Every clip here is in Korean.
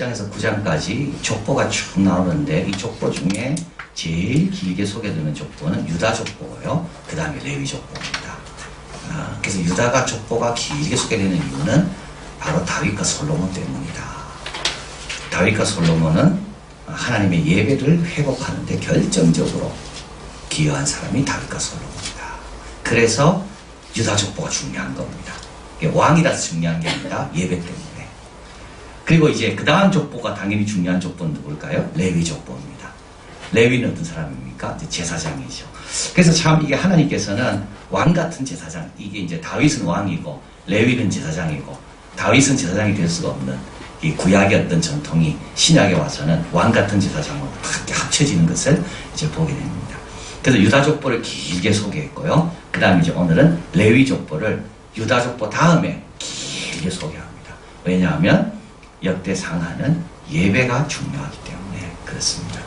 1장에서 9장까지 족보가 쭉 나오는데 이 족보 중에 제일 길게 소개되는 족보는 유다 족보고요. 그 다음에 레위 족보입니다. 그래서 유다가 족보가 길게 소개되는 이유는 바로 다윗과 솔로몬 때문이다. 다윗과 솔로몬은 하나님의 예배를 회복하는 데 결정적으로 기여한 사람이 다윗과 솔로몬이다. 그래서 유다 족보가 중요한 겁니다. 왕이라서 중요한 게 아니라 예배 때문에. 그리고 이제 그 다음 족보가 당연히 중요한 족보는 누굴까요? 레위 족보입니다. 레위는 어떤 사람입니까? 이제 제사장이죠. 그래서 참 이게 하나님께서는 왕 같은 제사장, 이게 이제 다윗은 왕이고 레위는 제사장이고 다윗은 제사장이 될 수가 없는 이 구약의 어떤 전통이 신약에 와서는 왕 같은 제사장으로 함께 합쳐지는 것을 이제 보게 됩니다. 그래서 유다 족보를 길게 소개했고요. 그 다음에 이제 오늘은 레위 족보를 유다 족보 다음에 길게 소개합니다. 왜냐하면 역대 상하는 예배가 중요하기 때문에 그렇습니다.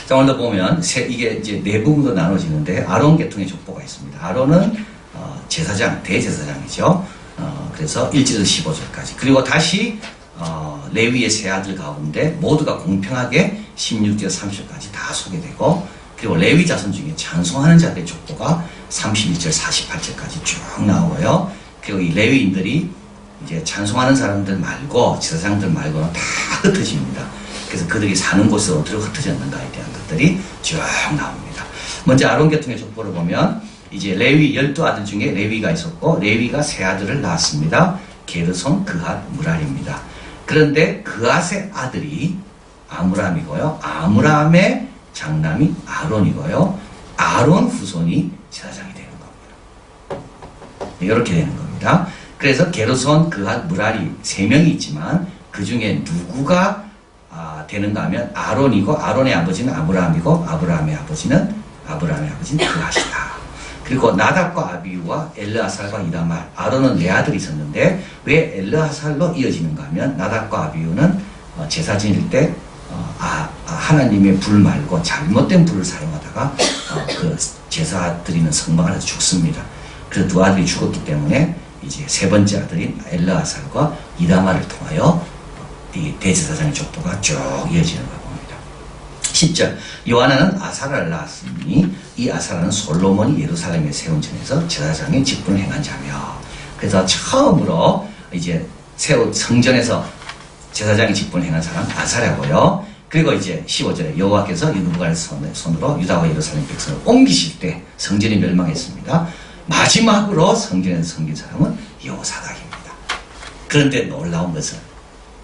자, 오늘 보면 이게 이제 네 부분으로 나눠지는데 아론 계통의 족보가 있습니다. 아론은 제사장, 대제사장이죠. 그래서 1절에서 15절까지. 그리고 다시 레위의 세 아들 가운데 모두가 공평하게 16절에서 30절까지 다 소개되고, 그리고 레위 자손 중에 찬송하는 자들의 족보가 31절, 48절까지 쭉 나오고요. 그리고 이 레위인들이 이제 찬송하는 사람들 말고 제사장들 말고는 다 흩어집니다. 그래서 그들이 사는 곳으로 어디로 흩어졌는가에 대한 것들이 쭉 나옵니다. 먼저 아론 계통의 족보를 보면 이제 레위 12아들 중에 레위가 있었고 레위가 세 아들을 낳았습니다. 게르손, 그핫, 무랄입니다. 그런데 그핫의 아들이 아므람이고요. 아므람의 장남이 아론이고요. 아론 후손이 제사장이 되는 겁니다. 이렇게 되는 겁니다. 그래서 게르손, 그핫, 무랄이 세 명이 있지만 그 중에 누구가 되는가 하면 아론이고 아론의 아버지는 아브라함이고 아브라함의 아버지는 그핫이다. 그리고 나답과 아비우와 엘르아살과 이다말, 아론은 네 아들이 있었는데 왜 엘르아살로 이어지는가 하면 나답과 아비우는 제사 지낼 때 하나님의 불 말고 잘못된 불을 사용하다가 그 제사 드리는 성막 안에서 죽습니다. 그래서 두 아들이 죽었기 때문에 이제 세 번째 아들인 엘르아살과 이다말을 통하여 이 대제사장의 족보가 쭉 이어지는 걸 봅니다. 10절, 요하나는 아사라를 낳았으니 이 아사라는 솔로몬이 예루살렘에 세운 전에서 제사장의 직분을 행한 자며, 그래서 처음으로 이제 성전에서 제사장의 직분을 행한 사람 아사라고요. 그리고 이제 15절에 여호와께서 느부갓네살 손으로 유다와 예루살렘 백성을 옮기실 때 성전이 멸망했습니다. 마지막으로 성전에서 섬긴 사람은 여호사닥입니다. 그런데 놀라운 것은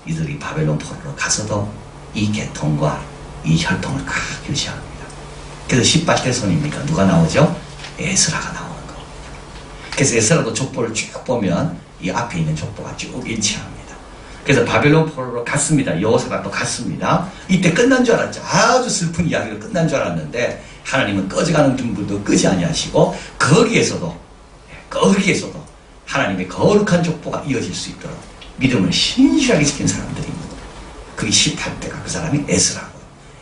이들이 바벨론 포로로 가서도 이 계통과 이 혈통을 각 유지합니다. 그래서 18대손입니까? 누가 나오죠? 에스라가 나오는 겁니다. 그래서 에스라도 족보를 쭉 보면 이 앞에 있는 족보가 쭉 일치합니다. 그래서 바벨론 포로로 갔습니다. 여호사닥도 갔습니다. 이때 끝난 줄 알았죠. 아주 슬픈 이야기로 끝난 줄 알았는데 하나님은 꺼져가는 등불도 끄지 아니하시고 거기에서도 하나님의 거룩한 족보가 이어질 수 있도록 믿음을 신실하게 지킨 사람들이 있는 거예요. 그게 18대가 그 사람이 에스라고요.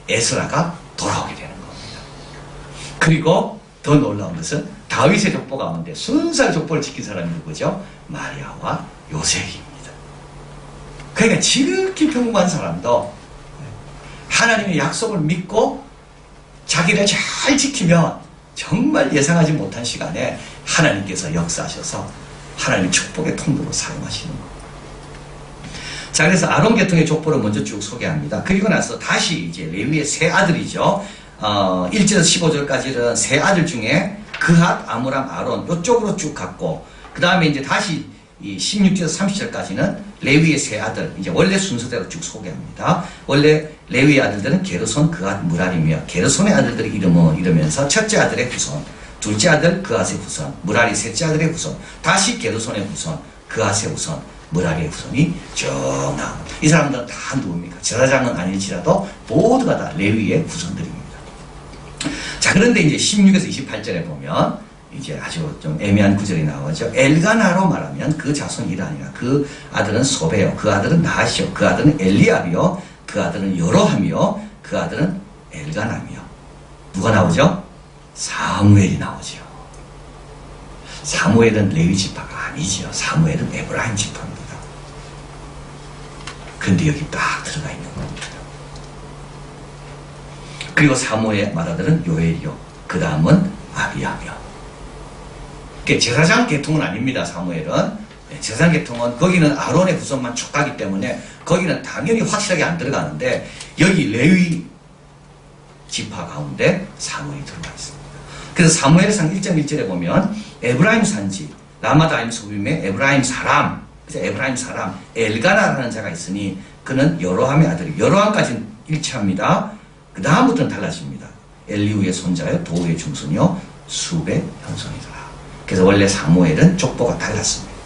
에스라가 돌아오게 되는 겁니다. 그리고 더 놀라운 것은 다윗의 족보 가운데 순수한 족보를 지킨 사람이 누구죠? 마리아와 요셉입니다. 그러니까 지극히 평범한 사람도 하나님의 약속을 믿고 자기를 잘 지키면 정말 예상하지 못한 시간에 하나님께서 역사하셔서 하나님의 축복의 통로로 사용하시는 겁니다. 자, 그래서 아론 계통의 족보를 먼저 쭉 소개합니다. 그리고 나서 다시 이제 레위의 세 아들이죠. 1절에서 15절까지는 세 아들 중에 그핫, 아므람, 아론 이쪽으로 쭉 갔고, 그 다음에 이제 다시 이 16절에서 30절까지는 레위의 세 아들, 이제 원래 순서대로 쭉 소개합니다. 원래 레위의 아들들은 게르손, 그핫, 무랄이며 게르손의 아들들의 이름은 이러면서 첫째 아들의 후손, 둘째 아들 그핫의 후손, 무랄이 셋째 아들의 후손, 다시 게르손의 후손, 그핫의 후손, 무랄의 후손이 쭉 나옵니다. 이 사람들은 다 누굽니까? 제사장은 아닐지라도 모두가 다 레위의 후손들입니다. 자, 그런데 이제 16에서 28절에 보면 이제 아주 좀 애매한 구절이 나오죠. 엘가나로 말하면 그 자손이 아니라 그 아들은 소베요, 그 아들은 나하시요, 그 아들은 엘리압이요, 그 아들은 여로함이요, 그 아들은 엘가남이요. 누가 나오죠? 사무엘이 나오죠. 사무엘은 레위 지파가 아니지요. 사무엘은 에브라임 지파입니다. 근데 여기 딱 들어가 있는 겁니다. 그리고 사무엘의 맏아들은 요엘이요. 그 다음은 아비야며. 제사장 계통은 아닙니다. 사무엘은. 제사장 계통은 거기는 아론의 후손만 촉하기 때문에 거기는 당연히 확실하게 안 들어가는데 여기 레위 지파 가운데 사무엘이 들어가 있습니다. 그래서 사무엘상 1.1절에 보면 에브라임 산지 라마다임 소빔의 에브라임 사람, 에브라임 사람 엘가나라는 자가 있으니 그는 여로함의 아들이, 여로함까지는 일치합니다. 그 다음부터는 달라집니다. 엘리우의 손자요 도우의 중손이요 수의 형손이더라. 그래서 원래 사무엘은 족보가 달랐습니다.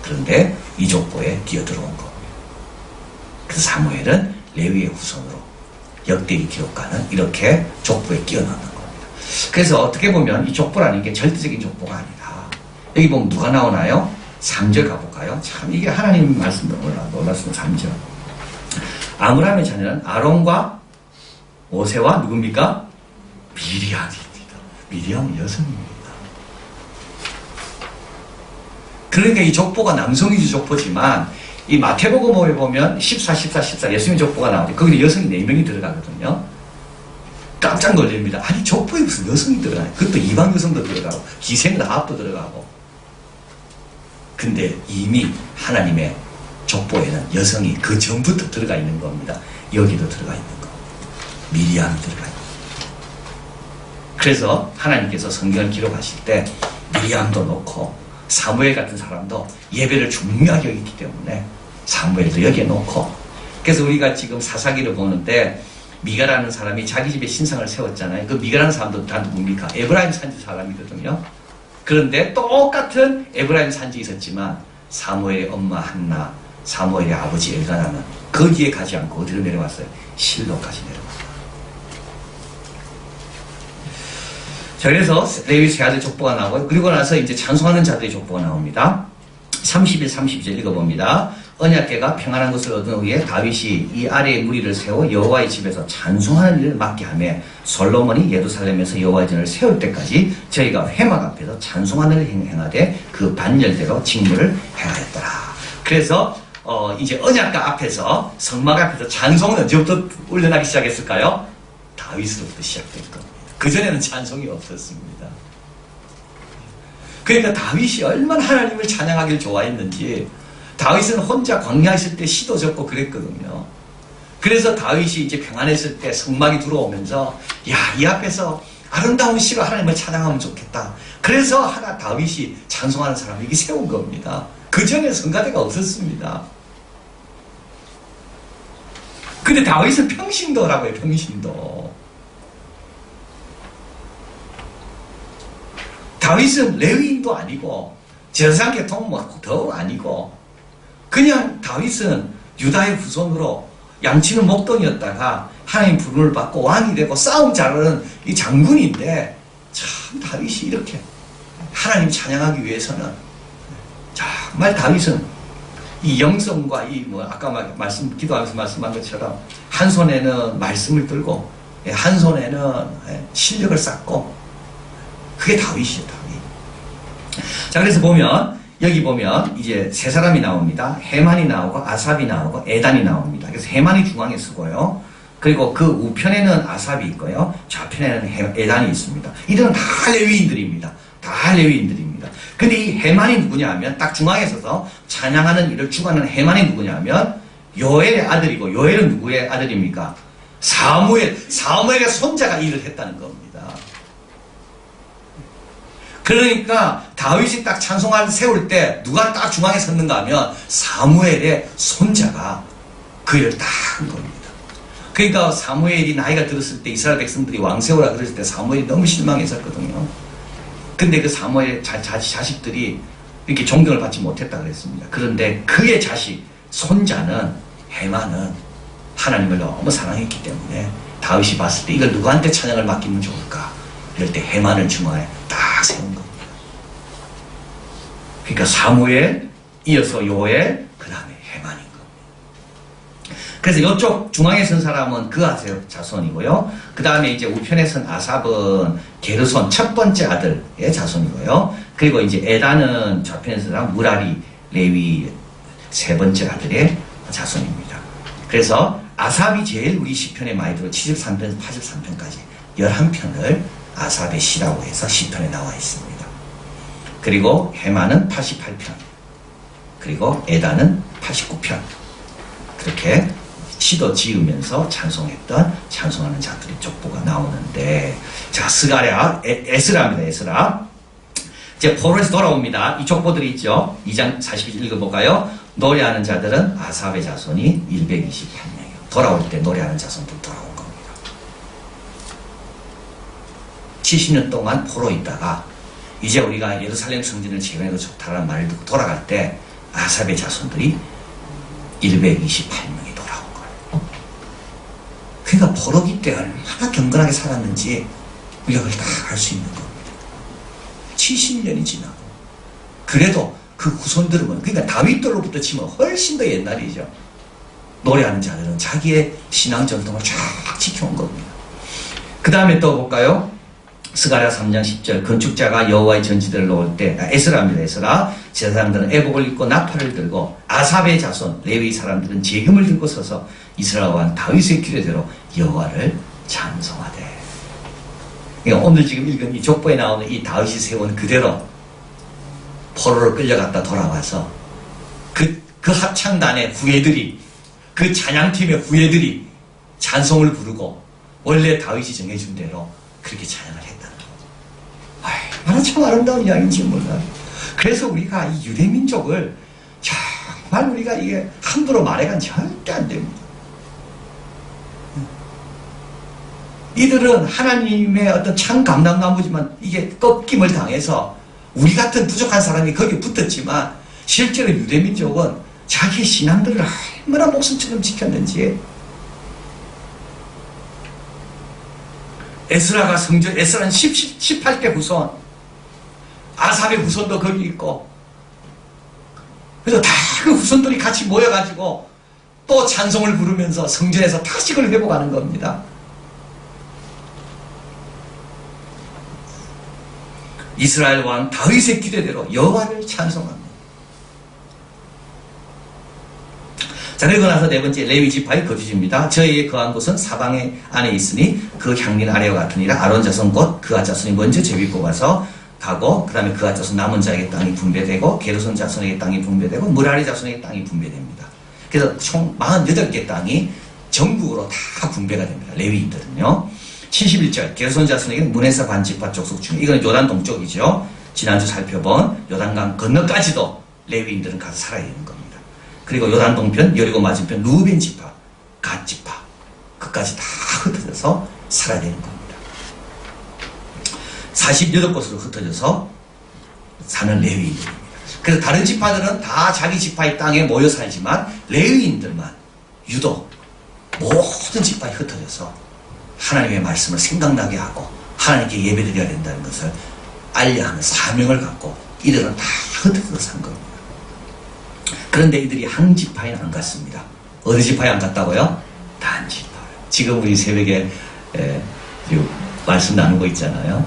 그런데 이 족보에 끼어들어온 겁니다. 그래서 사무엘은 레위의 후손으로 역대기 기록과는 이렇게 족보에 끼어넣는 겁니다. 그래서 어떻게 보면 이 족보라는 게 절대적인 족보가 아니다. 여기 보면 누가 나오나요? 3절 가볼까요? 참 이게 하나님 말씀도 놀랐습니다. 3절. 아므람의 자녀는 아론과 모세와 누굽니까? 미리암입니다. 미리암은 여성입니다. 그러니까 이 족보가 남성위주 족보지만 이 마태복음에 보면 14, 14, 14 예수님 족보가 나오죠. 거기는 여성이 4명이 들어가거든요. 깜짝 놀랍니다. 아니 족보에 무슨 여성이 들어가요? 그것도 이방 여성도 들어가고 기생라합도 들어가고. 근데 이미 하나님의 족보에는 여성이 그 전부터 들어가 있는 겁니다. 여기도 들어가 있는 겁니다. 미리암이 들어가 있는 겁니다. 그래서 하나님께서 성경을 기록하실 때 미리암도 놓고 사무엘 같은 사람도 예배를 중요하게 여기기 때문에 사무엘도 여기에 놓고, 그래서 우리가 지금 사사기를 보는데 미가라는 사람이 자기 집에 신상을 세웠잖아요. 그 미가라는 사람도 다 누굽니까? 에브라임 산지 사람이거든요. 그런데 똑같은 에브라임 산지 있었지만 사무엘의 엄마 한나, 사무엘의 아버지 엘가나는 거기에 가지 않고 어디로 내려왔어요? 실로까지 내려왔어요. 자, 그래서 레위 세 아들 족보가 나오고, 그리고 나서 이제 찬송하는 자들의 족보가 나옵니다. 31, 32절 읽어봅니다. 언약궤가 평안한 것을 얻은 후에 다윗이 이 아래에 무리를 세워 여호와의 집에서 찬송하는 일을 맡게 하며 솔로몬이 예루살렘에서 여호와의 전을 세울 때까지 저희가 회막 앞에서 찬송하는 일을 행하되 그 반열대로 직무를 행하였더라. 그래서 이제 언약궤 앞에서 성막 앞에서 찬송은 언제부터 올려나기 시작했을까요? 다윗으로부터 시작된 겁니다. 그전에는 찬송이 없었습니다. 그러니까 다윗이 얼마나 하나님을 찬양하기를 좋아했는지, 다윗은 혼자 광야에 있을 때 시도 적고 그랬거든요. 그래서 다윗이 이제 평안했을 때 성막이 들어오면서 야, 이 앞에서 아름다운 시로 하나님을 찬양하면 좋겠다. 그래서 다윗이 찬송하는 사람을 이게 세운 겁니다. 그전에 성가대가 없었습니다. 근데 다윗은 평신도라고 해요. 평신도. 다윗은 레위인도 아니고 제사장 계통 더 아니고 그냥 다윗은 유다의 후손으로 양치는 목동이었다가 하나님 부름을 받고 왕이 되고 싸움 잘하는 이 장군인데, 참 다윗이 이렇게 하나님 찬양하기 위해서는 정말 다윗은 이 영성과 이 아까 기도하면서 말씀한 것처럼 한 손에는 말씀을 들고 한 손에는 실력을 쌓고, 그게 다윗이에요. 다윗. 자, 그래서 여기 보면 이제 세 사람이 나옵니다. 헤만이 나오고 아삽이 나오고 에단이 나옵니다. 그래서 헤만이 중앙에 서고요. 그리고 그 우편에는 아삽이 있고요. 좌편에는 에단이 있습니다. 이들은 다 레위인들입니다. 다 레위인들입니다. 근데 이 헤만이 누구냐 하면 딱 중앙에 서서 찬양하는 일을 주관하는 헤만이 누구냐 하면 요엘의 아들이고, 요엘은 누구의 아들입니까? 사무엘의 손자가 일을 했다는 겁니다. 그러니까 다윗이 딱 찬송을 세울 때 누가 딱 중앙에 섰는가 하면 사무엘의 손자가 그 일을 딱 한 겁니다. 그러니까 사무엘이 나이가 들었을 때 이스라엘 백성들이 왕 세우라 그랬을 때 사무엘이 너무 실망했었거든요. 근데 그 사무엘의 자식들이 이렇게 존경을 받지 못했다 그랬습니다. 그런데 그의 자식, 손자는 헤만은 하나님을 너무 사랑했기 때문에 다윗이 봤을 때 이걸 누구한테 찬양을 맡기면 좋을까? 이럴 때 헤만을 중앙에 딱 세운 겁니다. 그러니까 사무엘, 이어서 요엘, 그 다음에 헤만인 겁니다. 그래서 이쪽 중앙에 선 사람은 그아세 자손이고요. 그 다음에 이제 우편에 선 아삽은 게르손 첫 번째 아들의 자손이고요. 그리고 이제 에단은 좌편에 선 사람 무라리 레위 세 번째 아들의 자손입니다. 그래서 아삽이 제일 우리 시편에 많이 들어 73편, 83편까지 11편을 아삽의 시라고 해서 시편에 나와 있습니다. 그리고 헤만은 88편, 그리고 에다는 89편, 그렇게 시도 지으면서 찬송하는 자들의 족보가 나오는데, 자, 스가랴, 에스라입니다. 에스라. 이제 포로에서 돌아옵니다. 이 족보들이 있죠. 2장 42절 읽어볼까요? 노래하는 자들은 아삽의 자손이 128명이에요. 돌아올 때 노래하는 자손들 돌아온 겁니다. 70년 동안 포로 있다가 이제 우리가 예루살렘 성전을 재건해도 좋다라는 말을 듣고 돌아갈 때 아삽의 자손들이 128명이 돌아온 거예요. 그러니까 포로기 때 얼마나 경건하게 살았는지 우리가 그걸 다 알 수 있는 겁니다. 70년이 지나고 그래도 그 후손들은, 그러니까 다윗들로부터 치면 훨씬 더 옛날이죠. 노래하는 자들은 자기의 신앙 전통을 쫙 지켜온 겁니다. 그 다음에 또 볼까요? 스가랴 3장 10절, 건축자가 여호와의 전지대를 놓을 때, 에스라입니다. 에스라. 제사장들은 애복을 입고 나팔을 들고, 아삽의 자손 레위 사람들은 제금을 들고 서서 이스라엘 왕 다윗의 규례대로 여호와를 찬송하되. 그러니까 오늘 지금 읽은 이 족보에 나오는 이 다윗이 세운 그대로 포로로 끌려갔다 돌아와서 그 합창단의 후예들이, 그 찬양팀의 후예들이 찬송을 부르고 원래 다윗이 정해준 대로 그렇게 찬양을 했다는 거죠. 얼마나 참 아름다운 이야기인지 몰라요. 그래서 우리가 이 유대민족을 정말 우리가 이게 함부로 말해간 절대 안 됩니다. 이들은 하나님의 어떤 참 감람나무지만 이게 꺾임을 당해서 우리 같은 부족한 사람이 거기에 붙었지만 실제로 유대민족은 자기 신앙들을 얼마나 목숨처럼 지켰는지. 에스라가 에스라는 18대 후손, 아삽의 후손도 거기 있고, 그래서 다 그 후손들이 같이 모여가지고 또 찬송을 부르면서 성전에서 다시 그걸 회복하는 겁니다. 이스라엘 왕 다윗의 규례대로 여호와를 찬송합니다. 자, 그리고 나서 네 번째, 레위 지파의 거주지입니다. 저희의 거한 곳은 사방에 안에 있으니 그 향리는 아래와 같으니라. 아론 자손 곧 그앗 자손이 먼저 제비 뽑아서 가고, 그 다음에 그앗 자손 남은 자에게 땅이 분배되고, 게르손 자손에게 땅이 분배되고, 무라리 자손에게 땅이 분배됩니다. 그래서 총 48개 땅이 전국으로 다 분배가 됩니다. 레위인들은요. 71절, 게르손 자손에게는 문에서 반지파 족속 중에, 이거는 요단 동쪽이죠. 지난주 살펴본 요단강 건너까지도 레위인들은 가서 살아야 되는 겁니다. 그리고 요단 동편, 여리고 맞은편 루벤 지파, 갓 지파, 그까지 다 흩어져서 살아야 되는 겁니다. 48곳으로 흩어져서 사는 레위인들입니다. 그래서 다른 지파들은 다 자기 지파의 땅에 모여 살지만 레위인들만 유독 모든 지파에 흩어져서 하나님의 말씀을 생각나게 하고 하나님께 예배드려야 된다는 것을 알려야 하는 사명을 갖고 이들은 다 흩어져서 산 겁니다. 그런데 이들이 한 지파에는 안 갔습니다. 어느 지파에 안 갔다고요? 단 지파요. 지금 우리 새벽에 말씀 나누고 있잖아요.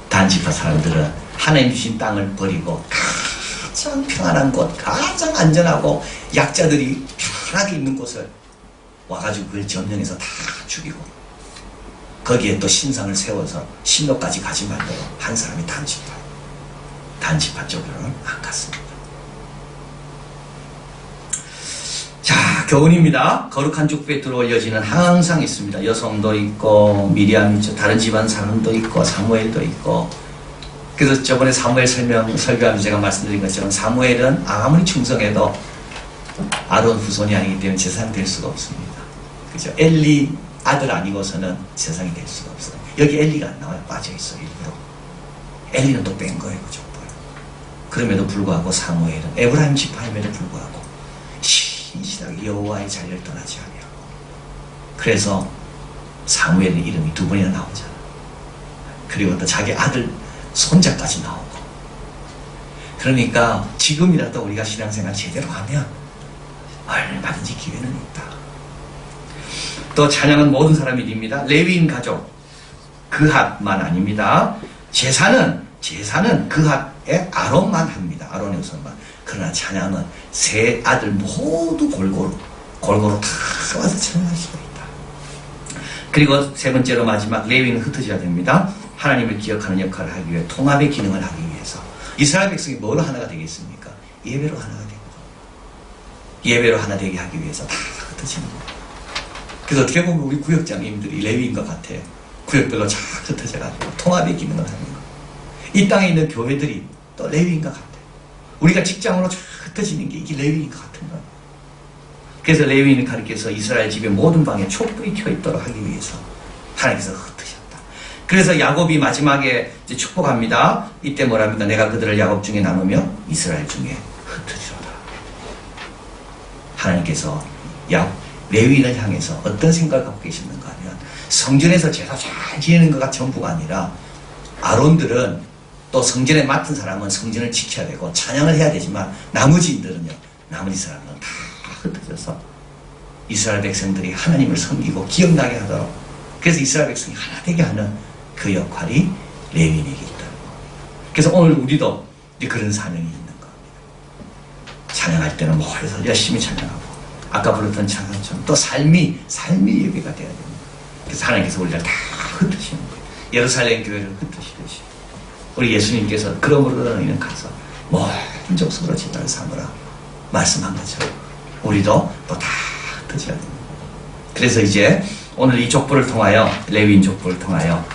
단 지파 사람들은 하나님 주신 땅을 버리고 가장 평안한 곳, 가장 안전하고 약자들이 편하게 있는 곳을 와가지고 그걸 점령해서 다 죽이고 거기에 또 신상을 세워서 신로까지 가지 말도록 한 사람이 단지파. 단지파 쪽으로는 안 갔습니다. 자, 교훈입니다. 거룩한 족보에 들어올 여지는 항상 있습니다. 여성도 있고 미리암 있죠. 다른 집안 사람도 있고 사무엘도 있고. 그래서 저번에 사무엘 설교하면서 제가 말씀드린 것처럼 사무엘은 아무리 충성해도 아론 후손이 아니기 때문에 제사장이 될 수가 없습니다. 그죠? 엘리 아들 아니고서는 세상이 될 수가 없어요. 여기 엘리가 안 나와요. 빠져있어 일부러. 엘리는 또 뺀 거예요. 그 족보를. 그럼에도 불구하고 사무엘은 에브라임 지파임에도 불구하고 신실하게 여호와의 자리를 떠나지 아니하고. 그래서 사무엘의 이름이 2번이나 나오잖아. 그리고 또 자기 아들 손자까지 나오고. 그러니까 지금이라도 우리가 신앙생활 제대로 하면 얼마든지 기회는 있다. 또 찬양은 모든 사람이 드립니다. 레위인 가족 그핫만 아닙니다. 제사는 그핫의 아론만 합니다. 아론의 후손만. 그러나 찬양은 세 아들 모두 골고루 골고루 다 쏘아서 찬양할 수가 있다. 그리고 세 번째로 마지막 레위는 흩어져야 됩니다. 하나님을 기억하는 역할을 하기 위해 통합의 기능을 하기 위해서 이스라엘 백성이 뭐로 하나가 되겠습니까? 예배로 하나가 되고 예배로 하나 되게 하기 위해서 다 흩어지는 거예요. 그래서 어떻게 보면 우리 구역장님들이 레위인 것 같아요. 구역별로 쫙 흩어져가지고 통합의 기능을 하는 거예요. 이 땅에 있는 교회들이 또 레위인 것 같아요. 우리가 직장으로 쫙 흩어지는 게 이게 레위인 것 같은 거예요. 그래서 레위인을 가리켜서 이스라엘 집의 모든 방에 촛불이 켜 있도록 하기 위해서 하나님께서 흩으셨다. 그래서 야곱이 마지막에 이제 축복합니다. 이때 뭐랍니까? 내가 그들을 야곱 중에 나누며 이스라엘 중에 흩으리로다. 하나님께서 레위인을 향해서 어떤 생각을 갖고 계셨는가 하면 성전에서 제사 잘 지내는 것가 전부가 아니라 아론들은 또 성전에 맡은 사람은 성전을 지켜야 되고 찬양을 해야 되지만 나머지인들은요, 나머지 사람은 다 흩어져서 이스라엘 백성들이 하나님을 섬기고 기억나게 하도록, 그래서 이스라엘 백성이 하나 되게 하는 그 역할이 레위인에게 있다는 겁니다. 그래서 오늘 우리도 이제 그런 사명이 있는 겁니다. 찬양할 때는 모여서 열심히 찬양하고 아까 불렀던 찬양처럼 또 삶이 예배가 돼야 됩니다. 그래서 하나님께서 우리를 다 흩으시는 거예요. 예루살렘 교회를 흩으시듯이 우리 예수님께서 그러므로 너희는 가서 모든 족속으로 제자를 삼으라 말씀한 것처럼 우리도 또 다 흩어져야 됩니다. 그래서 이제 오늘 이 족보를 통하여, 레위인 족보를 통하여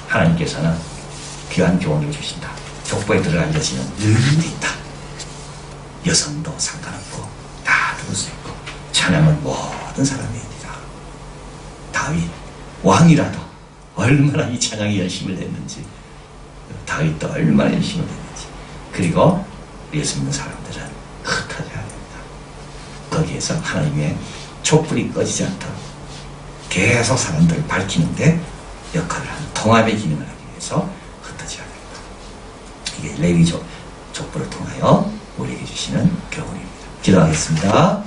하나님께서는 귀한 교훈을 주신다. 족보에 들어간 여지는 늘 있다. 여성도 상관없고 다 들을 수 있고 찬양은 모든 사람이 있다. 다윗 왕이라도 얼마나 이 찬양에 열심을 냈는지, 다윗도 얼마나 열심을 냈는지, 그리고 예수 믿는 사람들은 흩어져야 됩니다. 거기에서 하나님의 촛불이 꺼지지 않도록 계속 사람들을 밝히는데 역할을 하는 통합의 기능을 하기 위해서 흩어져야 됩니다. 이게 레위 족보를 통하여 우리에게 주시는 교훈입니다. 기도하겠습니다.